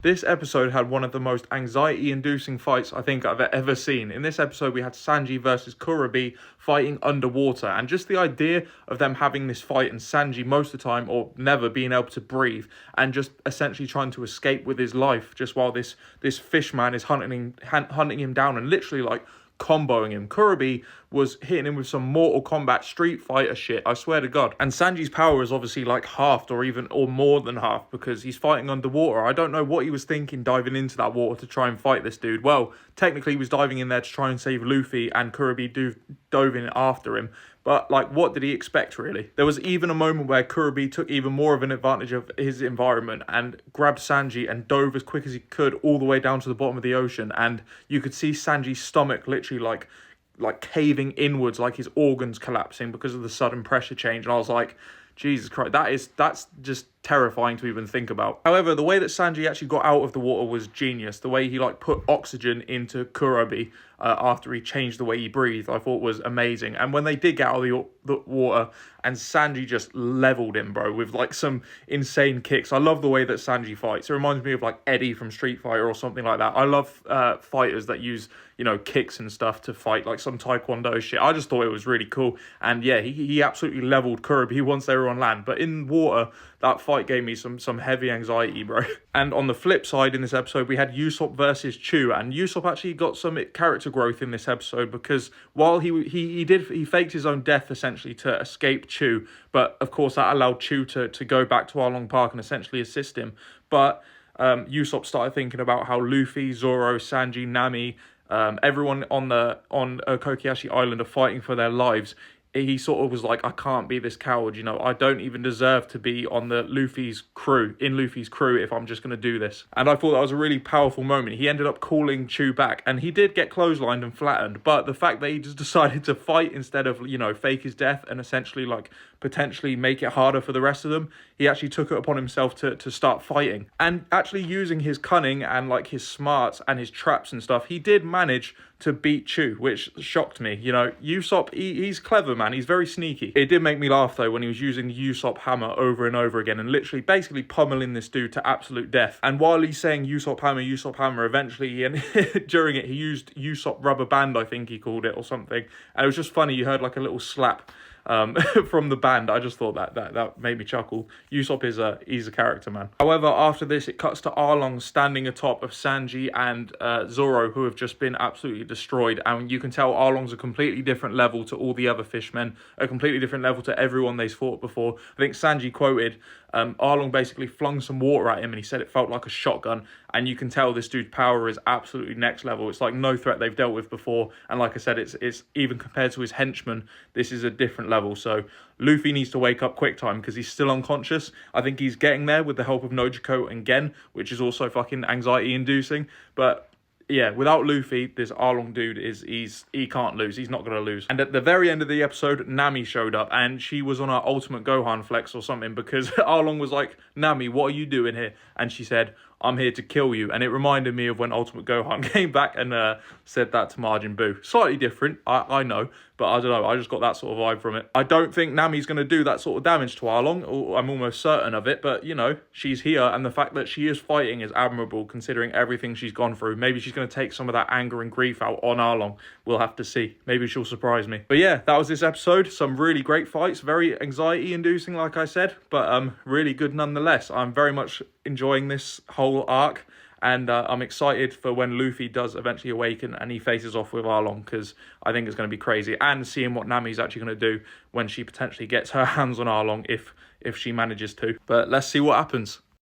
This episode had one of the most anxiety-inducing fights I think I've ever seen. In this episode, we had Sanji versus Kurobe fighting underwater, and just the idea of them having this fight and Sanji most of the time, or never, being able to breathe and just essentially trying to escape with his life, just while this fish man is hunting him down and literally like comboing him. Kurobe was hitting him with some Mortal Kombat Street Fighter shit, I swear to God. And Sanji's power is obviously like halved or more than half because he's fighting underwater. I don't know what he was thinking diving into that water to try and fight this dude. Well, technically he was diving in there to try and save Luffy, and Kurobe dove in after him. But, like, what did he expect, really? There was even a moment where Kurobe took even more of an advantage of his environment and grabbed Sanji and dove as quick as he could all the way down to the bottom of the ocean. And you could see Sanji's stomach literally, like caving inwards, like his organs collapsing because of the sudden pressure change. And I was like, Jesus Christ, that's just terrifying to even think about. However, the way that Sanji actually got out of the water was genius. The way he like put oxygen into Kurobe after he changed the way he breathed, I thought was amazing. And when they did get out of the water, and Sanji just leveled him, bro, with like some insane kicks. I love the way that Sanji fights. It reminds me of like Eddie from Street Fighter or something like that. I love fighters that use, you know, kicks and stuff to fight, like some Taekwondo shit. I just thought it was really cool. And yeah, he absolutely leveled Kurobe once they were on land. But in water, that fight gave me some heavy anxiety, bro. And on the flip side, in this episode, we had Usopp versus Chu, and Usopp actually got some character growth in this episode because while he faked his own death essentially to escape Chu, but of course that allowed Chu to go back to Arlong Park and essentially assist him. But Usopp started thinking about how Luffy, Zoro, Sanji, Nami, everyone on Kokiashi Island are fighting for their lives. He sort of was like, I can't be this coward, you know, I don't even deserve to be on Luffy's crew if I'm just going to do this. And I thought that was a really powerful moment. He ended up calling Chu back, and he did get clotheslined and flattened, but the fact that he just decided to fight instead of, you know, fake his death and essentially like potentially make it harder for the rest of them, he actually took it upon himself to start fighting. And actually using his cunning and like his smarts and his traps and stuff, he did manage to beat Chu, which shocked me. You know, Usopp, he's clever, man. He's very sneaky. It did make me laugh, though, when he was using the Usopp hammer over and over again and literally basically pummeling this dude to absolute death. And while he's saying Usopp hammer, eventually, and during it, he used Usopp rubber band, I think he called it, or something. And it was just funny. You heard like a little slap from the band. I just thought that made me chuckle. Usopp he's a character, man. However, after this, it cuts to Arlong standing atop of Sanji and Zoro, who have just been absolutely destroyed. And you can tell Arlong's a completely different level to all the other fishmen, a completely different level to everyone they've fought before. I think Sanji quoted, Arlong basically flung some water at him and he said it felt like a shotgun. And you can tell this dude's power is absolutely next level. It's like no threat they've dealt with before. And like I said, it's even compared to his henchmen, this is a different level. So Luffy needs to wake up quick time because he's still unconscious. I think he's getting there with the help of Nojiko and Gen, which is also fucking anxiety inducing. But yeah, without Luffy, this Arlong dude he can't lose. He's not going to lose. And at the very end of the episode, Nami showed up and she was on her ultimate Gohan flex or something because Arlong was like, Nami, what are you doing here? And she said, I'm here to kill you. And it reminded me of when Ultimate Gohan came back and said that to Majin Buu. Slightly different, I know, but I don't know, I just got that sort of vibe from it. I don't think Nami's going to do that sort of damage to Arlong, or I'm almost certain of it, but you know, she's here, and the fact that she is fighting is admirable considering everything she's gone through. Maybe she's going to take some of that anger and grief out on Arlong. We'll have to see. Maybe she'll surprise me. But yeah, that was this episode. Some really great fights, very anxiety inducing, like I said, but really good nonetheless. I'm very much enjoying this whole arc, and I'm excited for when Luffy does eventually awaken and he faces off with Arlong, because I think it's going to be crazy, and seeing what Nami's actually going to do when she potentially gets her hands on Arlong if she manages to. But let's see what happens.